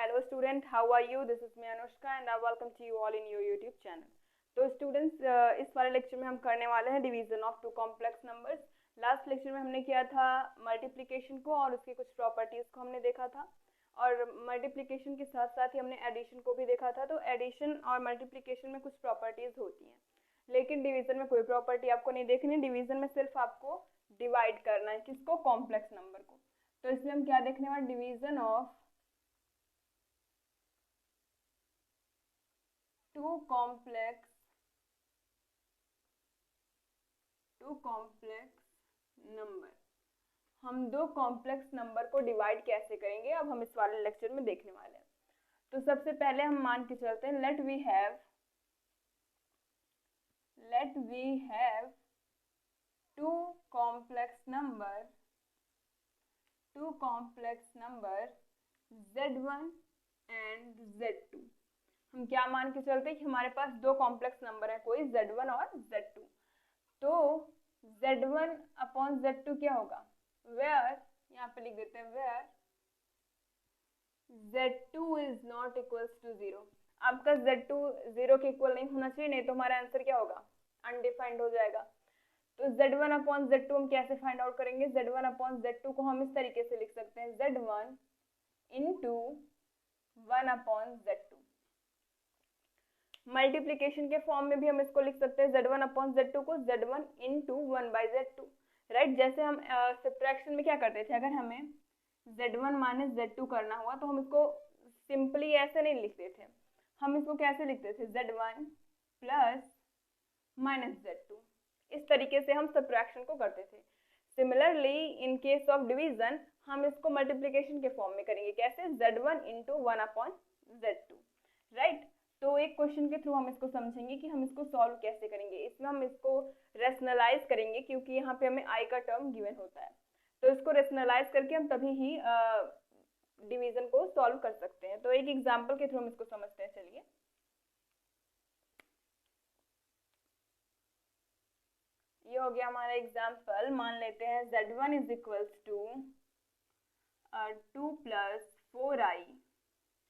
Hello student, how are you? This is me Anushka and I welcome to you all in your YouTube channel. तो students इस वाले lecture में हम करने वाले हैं division of two complex numbers. Last lecture में हमने किया था मल्टीप्लिकेशन को और उसकी कुछ प्रॉपर्टीज को हमने देखा था, और मल्टीप्लिकेशन के साथ साथ ही हमने एडिशन को भी देखा था। तो एडिशन और मल्टीप्लिकेशन में कुछ प्रॉपर्टीज होती हैं, लेकिन डिवीजन में कोई प्रॉपर्टी आपको नहीं देखनी। डिवीजन में सिर्फ आपको डिवाइड करना है, किसको? कॉम्प्लेक्स नंबर को। तो इसमें हम क्या देखने वाले? Division of two complex number. हम दो कॉम्प्लेक्स नंबर को डिवाइड कैसे करेंगे, अब हम इस वाले लेक्चर में देखने वाले हैं। तो सबसे पहले हम मान के चलते हैं let we have two complex number Z1 and Z2। हम क्या मान के चलते हैं कि हमारे पास दो कॉम्प्लेक्स नंबर है, कोई Z1 और Z2। तो Z1 अपॉन Z2 क्या होगा? वेयर, यहाँ पे लिख देते हैं where Z2 is not equals to 0। आपका Z2 0 के इक्वल नहीं होना चाहिए, नहीं तो हमारा आंसर क्या होगा? अनडिफाइंड हो जाएगा। तो Z1 अपॉन Z2 हम कैसे फाइंड आउट करेंगे? Z1 अपॉन Z2 को हम इस तरीके से लिख सकते हैं Z1 into 1 upon Z2। Multiplication के फॉर्म में भी हम इसको लिख सकते हैं Z1 अपॉन Z2 को Z1 into 1 by Z2, right. जैसे हम सब्ट्रैक्शन में क्या करते थे, अगर हमें Z1 माइनस Z2 करना हुआ तो हम इसको सिंपली ऐसे नहीं लिखते थे, हम इसको कैसे लिखते थे? Z1 plus minus Z2। इस तरीके से हम सब्ट्रैक्शन को करते थे। Similarly in case of division हम इसको मल्टीप्लिकेशन के फॉर्म में करेंगे, कैसे? Z1 into 1 upon Z2, right. तो एक क्वेश्चन के थ्रू हम इसको समझेंगे कि हम इसको सॉल्व कैसे करेंगे। इसमें हम इसको रेशनलाइज करेंगे, क्योंकि यहाँ पे हमें आई का टर्म गिवन होता है, तो इसको रेशनलाइज करके हम तभी ही डिवीजन को सॉल्व कर सकते हैं। तो एक एग्जांपल के थ्रू हम इसको समझते हैं। चलिए, ये हो गया हमारा एग्जांपल। मान लेते हैं Z1 is equals to 2 plus 4i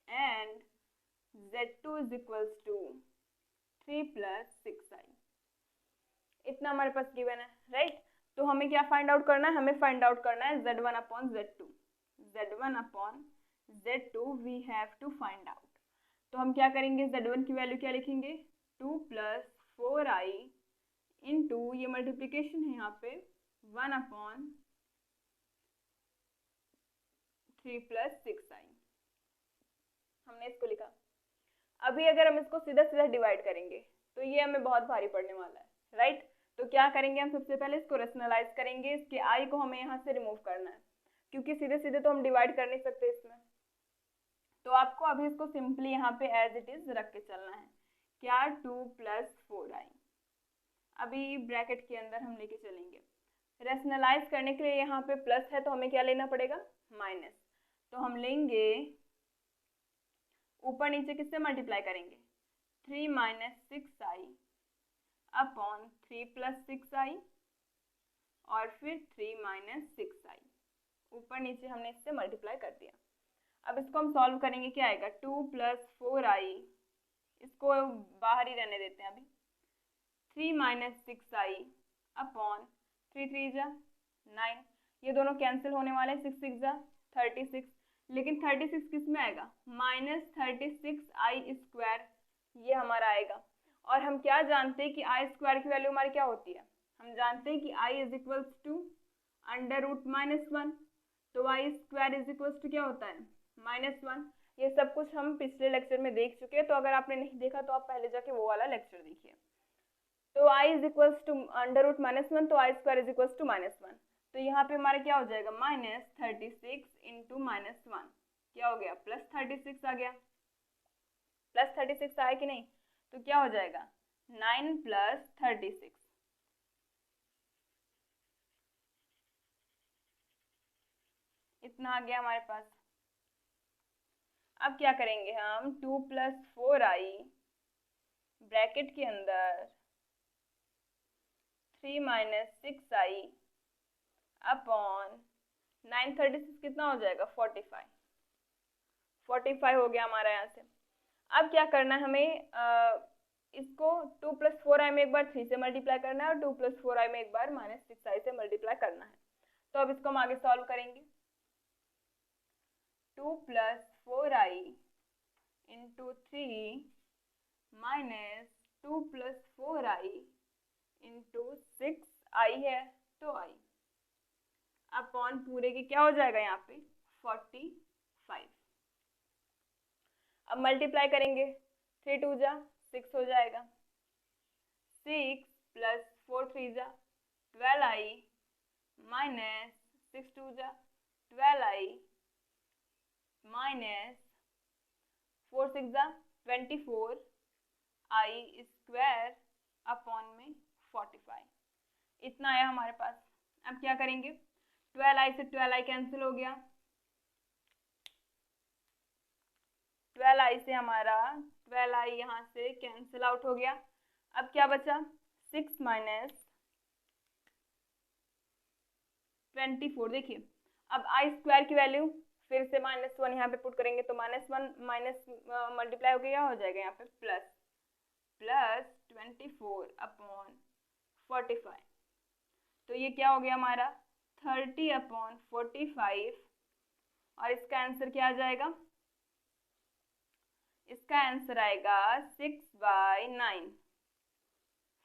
and Z2 is equals to 3 plus 6i। इतना हमारे पास गिवन है, राइट। तो हमें क्या फाइंड आउट करना है? हमें फाइंड आउट करना है Z1 upon Z2। Z1 upon Z2 we have to find out. तो हम क्या करेंगे? Z1 की वैल्यू क्या लिखेंगे? 2 प्लस 4i इंटू, ये मल्टीप्लीकेशन है यहाँ पे, 1 अपॉन 3 प्लस 6i। हमने इसको लिखा। अभी अगर हम इसको सीधा सीधा डिवाइड करेंगे तो ये हमें बहुत भारी पड़ने वाला है, राइट। तो क्या करेंगे? हम सबसे पहले इसको रेशनलाइज करेंगे। इसके आई को हमें यहाँ से रिमूव करना है, क्योंकि सीधे सीधे तो हम डिवाइड कर नहीं सकते इसमें। तो आपको अभी इसको सिंपली यहाँ पे एज इट इज रख के चलना है। क्या? 2 प्लस 4i। अभी ब्रैकेट के अंदर हम लेके चलेंगे। रेशनलाइज करने के लिए यहाँ पे प्लस है, तो हमें क्या लेना पड़ेगा? माइनस। तो हम लेंगे, ऊपर नीचे किससे मल्टीप्लाई करेंगे? 3 minus 6i upon 3 plus 6i और फिर 3 माइनस 6i। ऊपर नीचे हमने इससे मल्टीप्लाई कर दिया। अब इसको हम सॉल्व करेंगे। क्या आएगा? 2 प्लस 4i, इसको बाहर ही रहने देते हैं अभी। 3 माइनस 6i अपॉन 3 3 जा 9, ये दोनों कैंसिल होने वाले। 6 6 जा 36, लेकिन 36 किस में आएगा? माइनस 36i स्क्वायर, ये हमारा आएगा। और हम क्या जानते हैं कि आई स्क्वायर की वैल्यू हमारी क्या होती है? हम जानते हैं कि i is equals to under root -1। तो i square is equals to क्या होता है? -1। ये सब कुछ हम पिछले लेक्चर में देख चुके हैं, तो अगर आपने नहीं देखा तो आप पहले जाके वो वाला लेक्चर देखिए। तो i is equals to under root -1, तो i square is equals to -1। तो यहाँ पे हमारा क्या हो जाएगा? -36 इंटू -1, क्या हो गया? प्लस 36 आ गया। प्लस 36 आया कि नहीं? तो क्या हो जाएगा? 9 प्लस 36, इतना आ गया हमारे पास। अब क्या करेंगे हम? 2 प्लस 4i ब्रैकेट के अंदर 3 माइनस 6i अपॉन 9 36 कितना हो जाएगा? 45। 45 हो गया हमारा यहाँ से। अब क्या करना है हमें, इसको 2 + 4i में एक बार 3 से मल्टीप्लाई करना है और 2 + 4i में एक बार -6i से मल्टीप्लाई करना है। तो अब इसको हम आगे सॉल्व करेंगे। 2 + 4i × 3 -2 + 4i × 6i है, तो i अपॉन पूरे के क्या हो जाएगा यहाँ पे 45। अब मल्टीप्लाई करेंगे, 3 2 जा 6 हो जाएगा, 6 + 4 3 जा 12i -6 2 जा 12i -4 6 जा 24i² अपॉन में 45। इतना आया हमारे पास। अब क्या करेंगे, 12i से 12i कैंसिल हो गया, 12i से हमारा 12i यहाँ से कैंसिल आउट हो गया। अब क्या बचा, 6 - 24। देखिए अब i² की वैल्यू फिर से -1 यहाँ पे पुट करेंगे तो -1 माइनस मल्टीप्लाई होकर क्या हो जाएगा यहाँ पे प्लस 24 अपॉन 45। तो ये क्या हो गया हमारा 30 अपॉन 45। और इसका आंसर क्या आ जाएगा, इसका आंसर आएगा 6/9।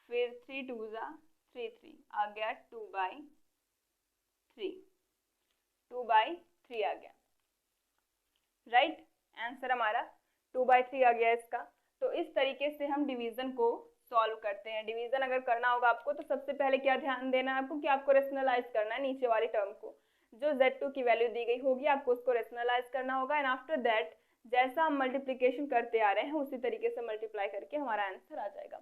फिर 3 2 जा 3 3 आ गया 2/3, 2/3 आ गया। राइट, आंसर हमारा 2/3 आ गया इसका। तो इस तरीके से हम डिवीजन को सॉल्व करते हैं। डिवीजन अगर करना होगा आपको तो सबसे पहले क्या ध्यान देना है आपको कि आपको रेशनलाइज करना है नीचे वाली टर्म को। जो Z2 की वैल्यू दी गई होगी आपको उसको रेशनलाइज करना होगा एंड आफ्टर दैट जैसा हम मल्टीप्लिकेशन करते आ रहे हैं उसी तरीके से मल्टीप्लाई करके हमारा आंसर आ जाएगा।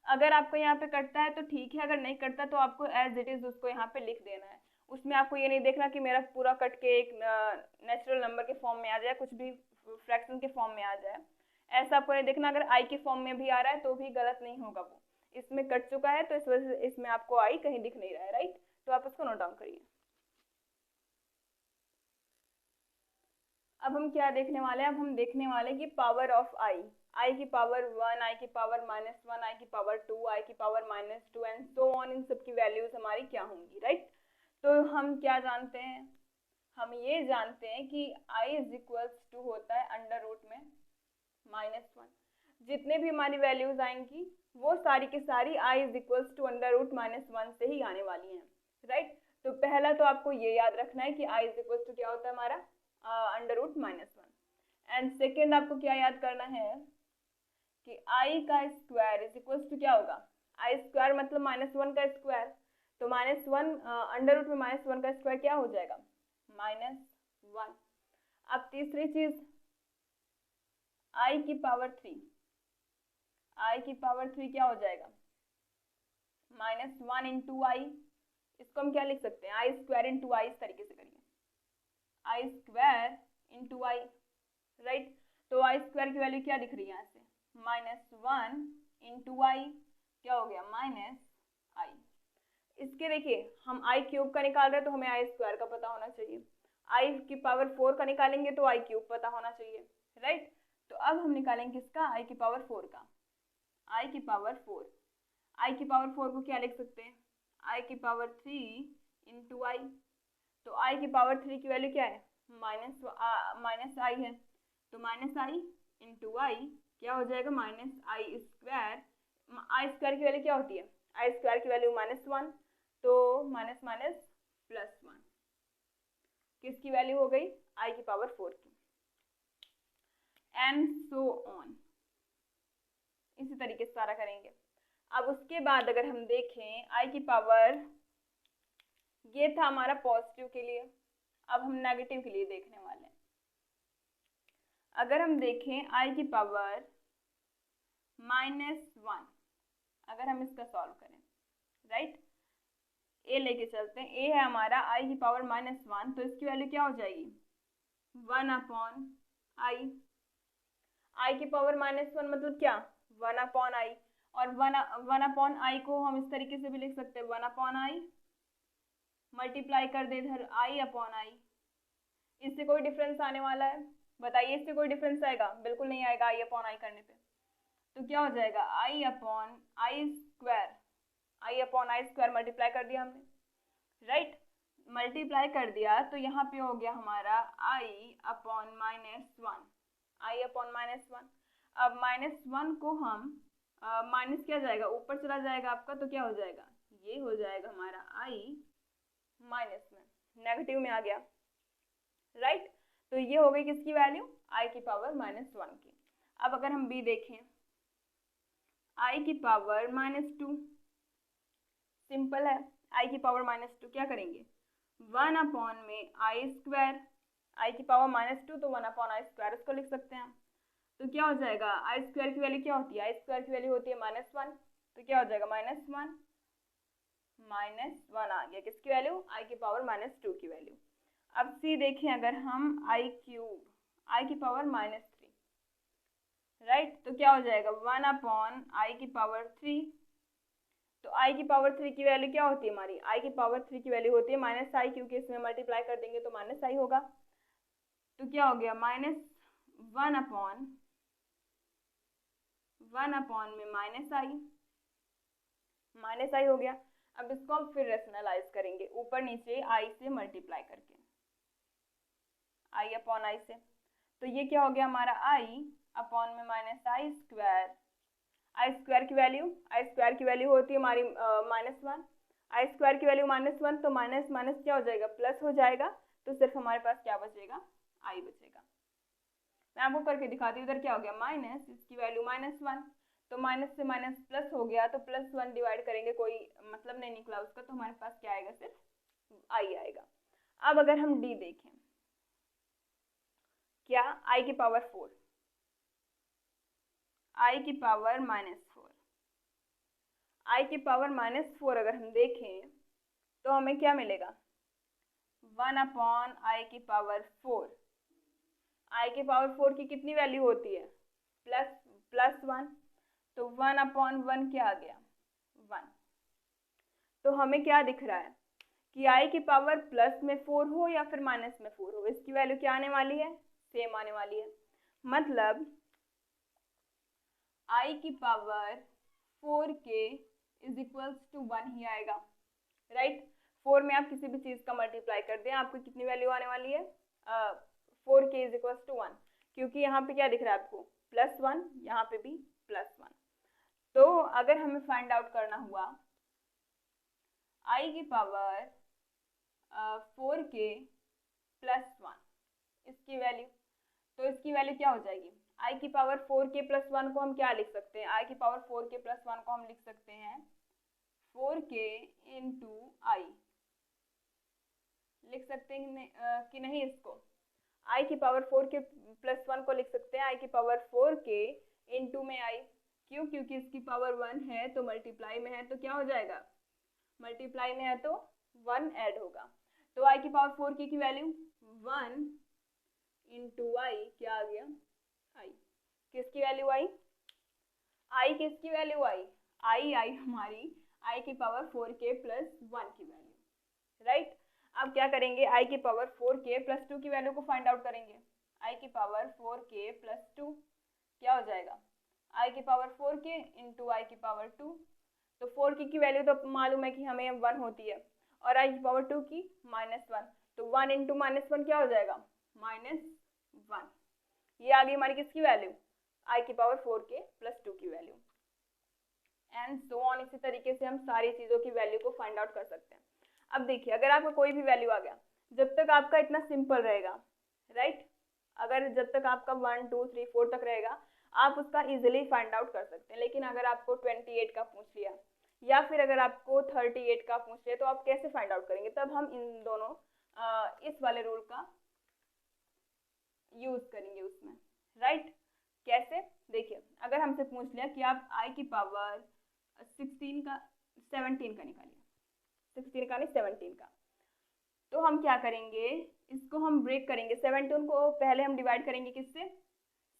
अगर आपको यहाँ पे कटता है तो ठीक है, अगर नहीं कटता तो आपको एज इट इज उसको यहाँ पे लिख देना है। उसमें आपको ये नहीं देखना कि मेरा पूरा कट के एक नेचुरल नंबर के फॉर्म में आ जाए, कुछ भी फ्रैक्शन के फॉर्म में आ जाए, ऐसा आपको नहीं देखना। अगर आई के फॉर्म में भी आ रहा है तो भी गलत नहीं होगा, वो इसमें कट चुका है तो इस वजह से इसमें आपको आई कहीं दिख नहीं रहा है। राइट, तो आप इसको नोट डाउन करिए। अब हम क्या देखने वाले हैं, अब हम देखने वाले हैं कि पावर ऑफ आई, आई की पावर 1, आई की पावर -1, आई की पावर 2, आई की पावर -2 एंड सो ऑन। इन सब की वैल्यूज हमारी क्या होंगी। राइट, तो हम क्या जानते हैं, हम ये जानते हैं कि i = होता है अंडर रूट में -1। जितने भी हमारी वैल्यूज आएंगी वो सारी की सारी i = अंडर रूट -1 से ही आने वाली हैं। राइट, तो पहला तो आपको ये याद रखना है कि i = क्या होता है हमारा अंडर रूट -1। एंड सेकेंड आपको क्या याद करना है कि i का स्क्वायर = क्या होगा, i² मतलब -1 का स्क्वायर, तो -1 अंडर रूट में -1 का स्क्वायर क्या हो जाएगा -1। अब तीसरी चीज i की पावर 3, i की पावर 3 क्या हो जाएगा -1 × i। इसको हम क्या लिख सकते हैं, i² × i। इस तरीके से करिए, i² × i। राइट, तो i² की वैल्यू क्या दिख रही है यहाँ से -1 × i, क्या हो गया -i। इसके देखिए हम i³ का निकाल रहे हैं तो हमें i² का पता होना चाहिए, i की पावर 4 का निकालेंगे तो i³ पता होना चाहिए। राइट, तो अब हम निकालेंगे इसका i की पावर 4 का, i की पावर 4। i की पावर 4 को क्या लिख सकते हैं, i की पावर 3 × i। तो i की पावर 3 की वैल्यू क्या है -i है, तो -i × i क्या हो जाएगा -i²। i² की वैल्यू क्या होती है, i² की वैल्यू -1, तो +1 किसकी वैल्यू हो गई i की पावर 4 की, एंड सो ऑन। इसी तरीके से सारा करेंगे। अब उसके बाद अगर हम देखें i की पावर, ये था हमारा पॉजिटिव के लिए, अब हम नेगेटिव के लिए देखने वाले हैं। अगर हम देखें i की पावर -1, अगर हम इसका सॉल्व करें, राइट, a लेके चलते हैं, a है हमारा i की पावर -1, तो इसकी वैल्यू क्या हो जाएगी 1/i। i की पावर -1 मतलब क्या 1/i, और 1/i को हम इस तरीके से भी लिख सकते हैं 1/i मल्टीप्लाई कर दे इधर i/i। इससे कोई डिफरेंस आने वाला है बताइए इससे कोई डिफरेंस आएगा? बिल्कुल नहीं आएगा आई अपॉन आई करने पे। तो क्या हो जाएगा आई अपॉन आई स्क्वायर मल्टीप्लाई कर दिया हमने, राइट। मल्टीप्लाई कर दिया तो यहाँ पे हो गया हमारा आई अपॉन -1, आई अपॉन -1। अब -1 को हम माइनस किया जाएगा, ऊपर चला जाएगा आपका, तो क्या हो जाएगा, ये हो जाएगा हमारा आई माइनस में, नेगेटिव में आ गया, राइट। तो ये हो गई किसकी वैल्यू, आई की पावर -1 की। अब अगर हम बी देखें, आई की पावर -2, सिंपल है, आई की पावर -2 क्या करेंगे, 1 अपॉन में आई स्क्वायर, आई की पावर -2 तो 1 अपॉन आई स्क्वायर उसको लिख सकते हैं। तो क्या हो जाएगा, आई स्क्वायर की वैल्यू क्या होती है, आई स्क्वायर की वैल्यू होती है -1, तो क्या हो जाएगा -1 आ गया किसकी वैल्यू, आई की पावर -2 की वैल्यू। अब सी देखें, अगर हम आई क्यूब, आई की पावर -3, राइट, तो क्या हो जाएगा 1 अपॉन आई की पावर 3। तो आई की पावर 3 की वैल्यू क्या होती है हमारी, आई की पावर 3 की वैल्यू होती है -i, क्योंकि इसमें मल्टीप्लाई कर देंगे तो -i होगा। तो क्या हो गया -1 अपॉन में -i हो गया। अब इसको हम फिर रेशनलाइज करेंगे, ऊपर नीचे i से मल्टीप्लाई करके, i अपॉन i से। तो ये क्या हो गया हमारा i अपॉन में -i स्क्वायर, आई स्क्वायर की वैल्यू होती है हमारी -1, आई स्क्वायर की वैल्यू -1, तो माइनस माइनस क्या हो जाएगा, प्लस हो जाएगा। तो सिर्फ हमारे पास क्या बचेगा, आई बचेगा। मैं आपको करके दिखाती हूँ, इधर क्या हो गया माइनस, इसकी वैल्यू -1, तो माइनस से माइनस प्लस हो गया, तो +1 डिवाइड करेंगे, कोई मतलब नहीं निकला उसका, तो हमारे पास क्या आएगा, सिर्फ आई आएगा। अब अगर हम डी देखें, क्या आई की पावर 4, आई की पावर -4, आई की पावर -4 अगर हम देखें तो हमें क्या मिलेगा, 1 अपॉन आई की पावर 4। आई की पावर 4 की कितनी वैल्यू होती है, +1, तो 1 अपॉन 1 क्या आ गया, 1। तो हमें क्या दिख रहा है कि आई की पावर प्लस में 4 हो या फिर माइनस में 4 हो, इसकी वैल्यू क्या आने वाली है, सेम आने वाली है। मतलब आई की power 4k is equals to 1 ही आएगा, राइट। 4 में आप किसी भी चीज का मल्टीप्लाई कर दें, आपको कितनी वैल्यू आने वाली है, 4k इज इक्वल्स टू 1, क्योंकि यहाँ पे क्या दिख रहा है आपको, +1, यहाँ पे भी +1। तो अगर हमें फाइंड आउट करना हुआ आई की पावर 4k + 1 इसकी वैल्यू, तो इसकी वैल्यू क्या हो जाएगी, आई की पावर 4k + 1 को हम क्या लिख सकते हैं, आई की पावर 4k + 1 को हम लिख सकते हैं 4k इंटू आई, लिख सकते हैं कि नहीं, इसको आई की पावर 4k + 1 को लिख सकते हैं आई की पावर 4k इंटू में आई, क्यों, क्योंकि इसकी पावर 1 है तो मल्टीप्लाई में है, तो क्या हो जाएगा, मल्टीप्लाई में है तो 1 ऐड होगा। तो आई की पावर 4k की वैल्यू 1 इंटू आई क्या आ गया, आई, किसकी वैल्यू आई, आई किसकी वैल्यू आई, आई हमारी आई की पावर 4k + 1 की वैल्यू, राइट। अब क्या करेंगे, आई की पावर 4k + 2 की वैल्यू को फाइंड आउट करेंगे, आई की पावर 4k + 2 क्या हो जाएगा, आई की पावर 4k इंटू आई की पावर 2। तो 4k की वैल्यू तो मालूम है कि हमें 1 होती है, और आई की पावर 2 की -1, तो 1 इंटू -1 क्या हो जाएगा, -1। ये आ गई हमारी किसकी वैल्यू, आई की पावर 4k + 2 की वैल्यू, एंड सो ऑन। इसी तरीके से हम सारी चीज़ों की वैल्यू को फाइंड आउट कर सकते हैं। अब देखिए, अगर आपका कोई भी वैल्यू आ गया, जब तक आपका इतना सिंपल रहेगा, राइट, अगर जब तक आपका 1 2 3 4 तक रहेगा, आप उसका इजीली फाइंड आउट कर सकते हैं। लेकिन अगर आपको 28 का पूछ लिया या फिर अगर आपको 38 का पूछ लिया, तो आप कैसे फाइंड आउट करेंगे, तब हम इन दोनों इस वाले रूल का यूज करेंगे उसमें, राइट। कैसे, देखिए, अगर हमसे पूछ लिया कि आप आई की पावर 17 का निकालिए, 16 का नहीं 17 का, तो हम क्या करेंगे, इसको हम ब्रेक करेंगे, 17 को पहले हम डिवाइड करेंगे किससे,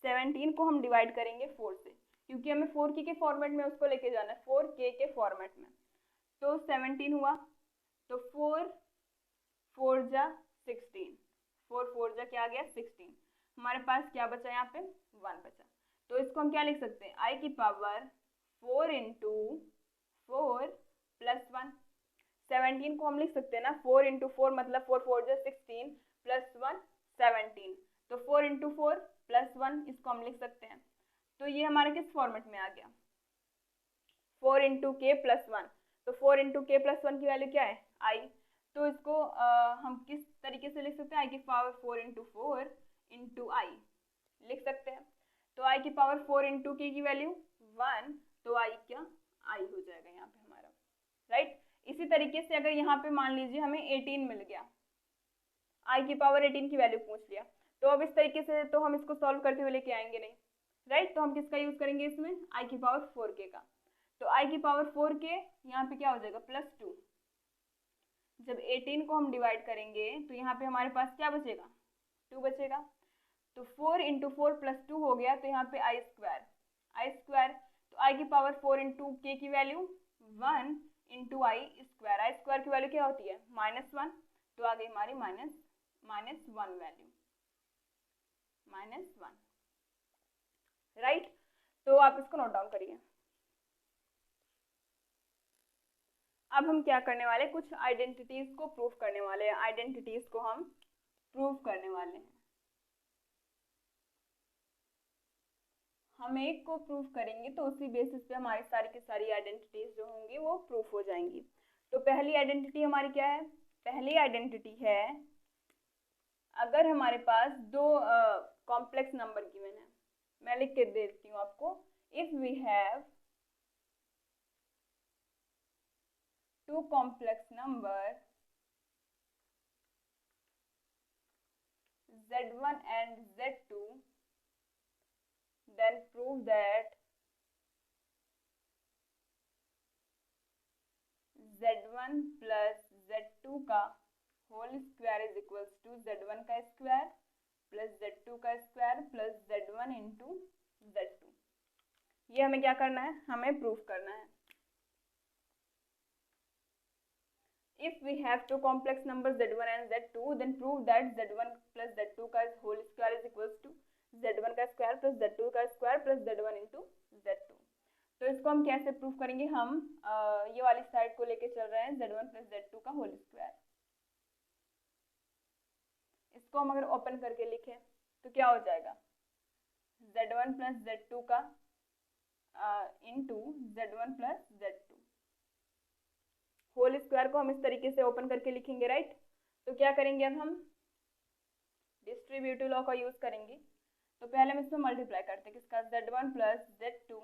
17 को हम डिवाइड करेंगे 4 से, क्योंकि हमें 4k के फॉर्मेट में उसको लेके जाना है, 4k के फॉर्मेट में। तो 17 हुआ, तो 4 4 जा 16, 4 4 जा क्या आ गया 16, हमारे पास क्या बचा यहाँ पे 1 बचा। तो इसको हम क्या लिख सकते हैं, आई की पावर 4 इंटू 4 प्लस 1। 17 को हम लिख सकते हैं ना, 4 इंटू 4 मतलब 4 4 जो 16 प्लस 1 17। तो 4 इंटू 4 प्लस 1 इसको हम लिख सकते हैं। तो ये हमारे किस फॉर्मेट में आ गया, 4 इंटू के प्लस 1। तो 4 इंटू के प्लस 1 की वैल्यू क्या है, आई। तो इसको हम किस तरीके से लिख सकते हैं, आई की पावर 4 इंटू 4 इंटू आई लिख सकते हैं। तो आई की पावर 4 इंटू के की वैल्यू 1, तो आई क्या, आई हो जाएगा यहाँ पे हमारा, राइट। इसी तरीके से अगर यहाँ पे मान लीजिए हमें 18 मिल गया, आई की पावर 18 की वैल्यू पूछ लिया, तो अब इस तरीके से तो हम इसको सॉल्व करते हुए लेके आएंगे नहीं, राइट। तो हम किसका यूज करेंगे इसमें, आई की पावर 4 के का। तो आई की पावर 4 के यहाँ पे क्या हो जाएगा प्लस 2। जब 18 को हम डिवाइड करेंगे तो यहाँ पे हमारे पास क्या बचेगा, 2 बचेगा। तो 4 इंटू 4 प्लस 2 हो गया, तो यहाँ पे आई स्क्वायर। तो आई की पावर 4 इंटू के की वैल्यू 1 इंटू आई स्क्वायर की वैल्यू क्या होती है -1। तो आ गई हमारी -1 वैल्यू, -1, राइट। तो आप इसको नोट डाउन करिए। अब हम क्या करने वाले, कुछ आइडेंटिटीज को प्रूव करने वाले हैं, आइडेंटिटीज को हम प्रूव करने वाले हैं। हम एक को प्रूव करेंगे तो उसी बेसिस पे हमारी सारी की सारी आइडेंटिटीज जो होंगी वो प्रूफ हो जाएंगी। तो पहली आइडेंटिटी हमारी क्या है, पहली आइडेंटिटी है अगर हमारे पास दो कॉम्प्लेक्स नंबर गिवन है, मैं लिख के देती हूँ आपको। If we have two complex number z1 and z2, then prove that z1 plus z2 का whole square is equals to z1 का स्क्वायर प्लस z2 का square plus z1 into z2। ये हमें क्या करना है, हमें प्रूफ करना है। If we have two complex numbers z1 and z2, then prove that z1 plus z2 का whole square is equals to z1 का स्क्वायर प्लस z2 का square plus z1 into z2। तो इसको हम कैसे प्रूफ करेंगे, हम ये वाली साइड को लेके चल रहे हैं z1 प्लस z2 का होल स्क्वायर। इसको हम अगर ओपन करके लिखें तो क्या हो जाएगा, z1 प्लस z2 का into z1 plus z2 whole square को हम इस तरीके से ओपन करके लिखेंगे, राइट। तो क्या करेंगे, अब हम डिस्ट्रीब्यूटिव लॉ का यूज करेंगे। तो पहले हम इसमें मल्टीप्लाई करते हैं किसका, z1 plus z2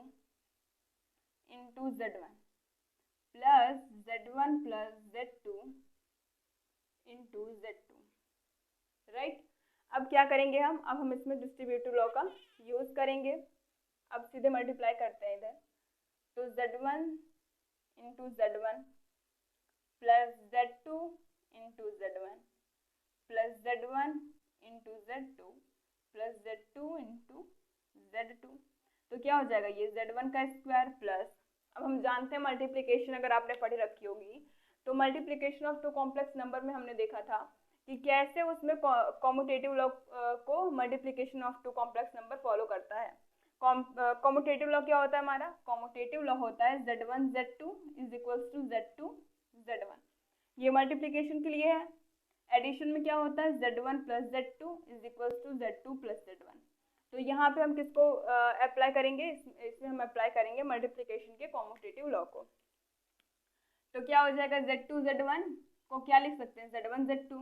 into z1 plus z1 plus z2 into z2, right. अब क्या करेंगे हम, अब हम इसमें डिस्ट्रीब्यूटिव लॉ का यूज करेंगे। अब सीधे मल्टीप्लाई करते हैं इधर, तो z1 into z1 plus z2 into z1 plus z1 into z2 plus z2 into z2। तो क्या हो जाएगा, ये z1 का स्क्वायर प्लस, अब हम जानते हैं मल्टीप्लिकेशन अगर आपने पढ़ी रखी होगी तो multiplication of two complex number में हमने देखा था कि कैसे उसमें कॉम्यूटेटिव लॉ को multiplication of two complex number follow करता है। कॉम्यूटेटिव लॉ क्या होता है हमारा, कॉम्यूटेटिव लॉ होता है z1 z2 is equals to z2 z1। ये मल्टीप्लिकेशन के लिए है। एडिशन में क्या होता है, z1 plus z2 is equals to z2 plus z1। तो यहाँ पे हम किसको अप्लाई करेंगे, इसमें हम अप्लाई करेंगे मल्टीप्लिकेशन के कॉम्यूटेटिव लॉ को। तो क्या हो जाएगा, z2 z1 को क्या लिख सकते हैं, z1 z2।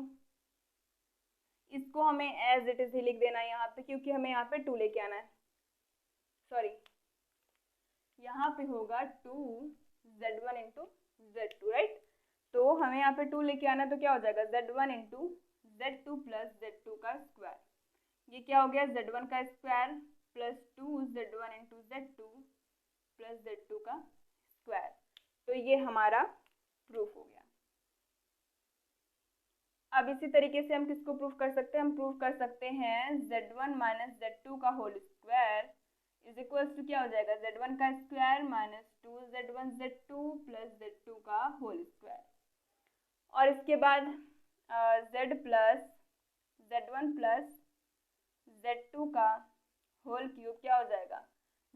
इसको हमें एज इट इज ही लिख देना है यहाँ पे, क्योंकि हमें यहाँ पे 2 लेके आना है, सॉरी यहाँ पे होगा 2z1 इंटू z2, राइट। तो हमें यहाँ पे 2 लेके आना है, तो क्या हो जाएगा z1 into z2 plus z2 का स्क्वायर। ये क्या हो गया, z1 का square plus 2z1 into z2 plus z2 का स्क्वायर। तो ये हमारा प्रूफ हो गया। अब इसी तरीके से हम किसको प्रूफ कर सकते हैं, हम प्रूफ कर सकते हैं z1 माइनस z2 का whole square is equals to क्या हो जाएगा, z1 का square minus 2z1 z2 plus z2 का होल स्क्वायर। और इसके बाद z plus z1 plus Z2 का होल क्यूब क्या हो जाएगा,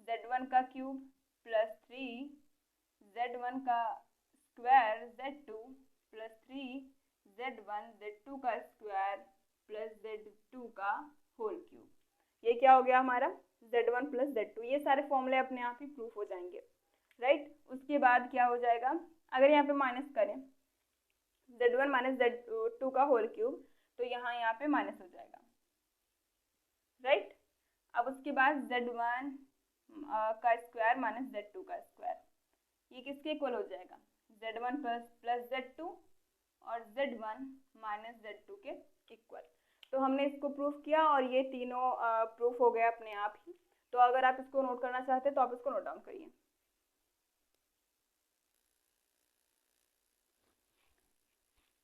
Z1 का क्यूब प्लस 3 Z1 का square Z2 plus 3 Z1 Z2 का स्क्वायर प्लस Z2 का होल क्यूब। ये क्या हो गया हमारा Z1 प्लस Z2। ये सारे फॉर्मूले अपने आप ही प्रूफ हो जाएंगे, राइट। उसके बाद क्या हो जाएगा, अगर यहाँ पे माइनस करें Z1 माइनस Z2 का होल क्यूब तो यहाँ पे माइनस हो जाएगा, राइट। अब उसके बाद Z1 का स्क्वायर माइनस Z2 का स्क्वायर, ये किसके इक्वल हो जाएगा, Z1 प्लस Z2 और Z1 माइनस Z2 के इक्वल। तो हमने इसको प्रूफ किया और ये तीनों प्रूफ हो गया अपने आप ही। तो अगर आप इसको नोट करना चाहते हैं तो आप इसको नोट डाउन करिए।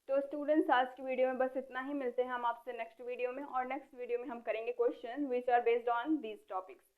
तो स्टूडेंट्स, आज की वीडियो में बस इतना ही। मिलते हैं हम आपसे नेक्स्ट वीडियो में, और नेक्स्ट वीडियो में हम करेंगे question which are based on these topics.